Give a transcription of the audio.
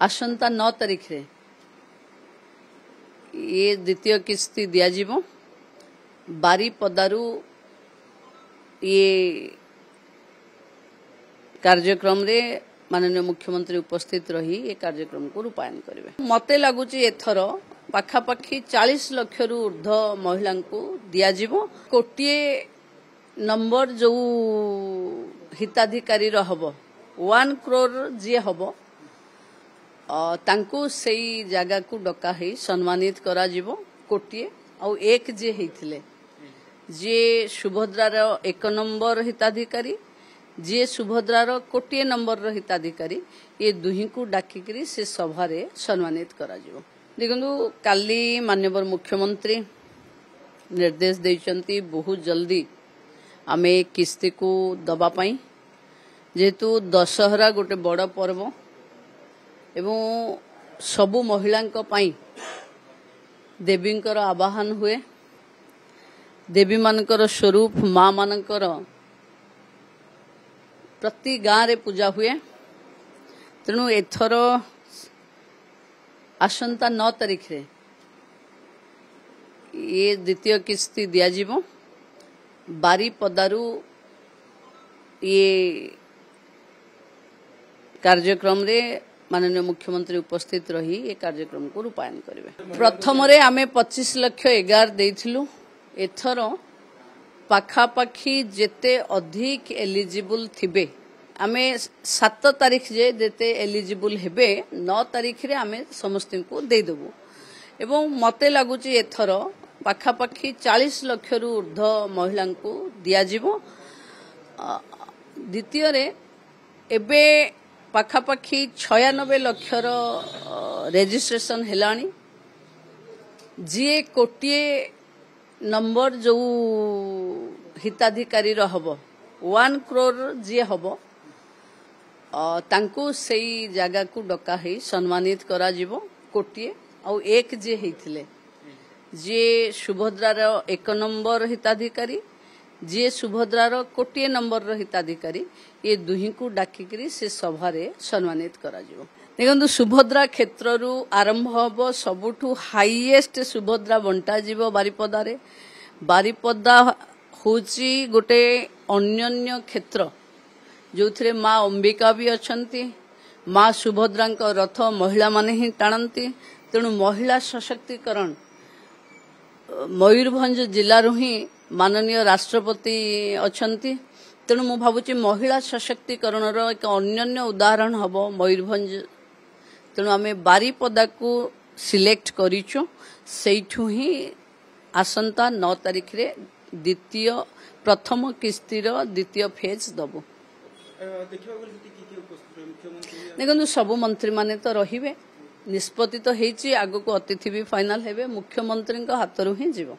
आसंता 9 तारीख रे ये द्वितीय किस्ती दिया बारीपदारू ये कार्यक्रम रे माननीय मुख्यमंत्री उपस्थित रही ये कार्यक्रम को रूपायन करेंगे। मते लगुच एथर पाखापाखी 40 लाख रु ऊर्ध्व महिला को दिज्व कोटिए नंबर जो हिताधिकारी हम 1 करोड़ जी हम तांको सेई जगह को डका ही सम्मानित करा जीवो कोटिए आउ एक जे हेथिले जे सुभद्रार 1 नंबर हिताधिकारी जे सुभद्रार कोटिए नंबर हिताधिकारी ये दुही को डाकिकरी से सभा रे सम्मानित करा जीवो। देखंतु काली माननीय मुख्यमंत्री निर्देश देइचंती बहुत जल्दी आमे किस्ती को दबा पाई जेहेतु दशहरा गोटे बड़ पर्व एवं सबु महिला देवींकर आवाहन हुए देवी मानकर स्वरूप माँ मानकर प्रति गाँव रे पूजा हुए तेणु एथर आसंता 9 तारीख रे ये द्वितीय किस्ती दिज्व बारीपदारू ये कार्यक्रम रे माननीय मुख्यमंत्री उपस्थित रही ये कार्यक्रम को रूपायन करेंगे। प्रथम रे आमे 25 लाख 11 देइथिलु एथर पाखापाखी जेते अधिक एलिजिबल थिबे आमे 7 तारीख जे देते एलिजिबल हेबे 9 तारीख रे आमे समस्त को दे देबु एवं मते लगुच एथर पाखापाखी 40 लाख रु ऊर्ध्व महिला को दिज्व द्वितीय रे एबे पाखापाखी 96 लाख रेजिस्ट्रेशन हेलानी जी कोटिए नंबर जो हिताधिकारी हम 1 करोड़ जी हम तांको सेई जगह को डका ही सम्मानित करा जीवो कोटिए आउ एक जे हेथिले जे सुभद्रार 1 नंबर हिताधिकारी जे सुभद्रार कोटिए नंबर हिताधिकारी ये दुही को डाकिकरी से सभा रे सम्मानित करा जीवो। देखंतु सुभद्रा क्षेत्र रु आरंभ हबो सबुठु हाईएस्ट सुभद्रा बंटा जीवो बारीपदा रे बारीपदा होची गोटे अन्योन्य क्षेत्र जो थरे माँ अंबिका भी अछंती माँ सुभद्रा रथ महिला माने ही टाणंती तेणु महिला सशक्तिकरण मयूरभंज जिला रु ही माननीय राष्ट्रपति अछंती तेणु मु भावुची महिला सशक्तिकरण एक अन्योन्य उदाहरण हम मयूरभंज तेणु आमे बारीपदा को सिलेक्ट करिचु सेठु ही आसंता 9 तारीख रे द्वितीय प्रथम किस्तीर द्वितीय फेज दबु। देखो सबु मंत्री माने तो रहिबे निष्पत्ति तो हेची आगो को अतिथि भी फाइनल हेबे मुख्यमंत्री हाथ रु ही जीवो।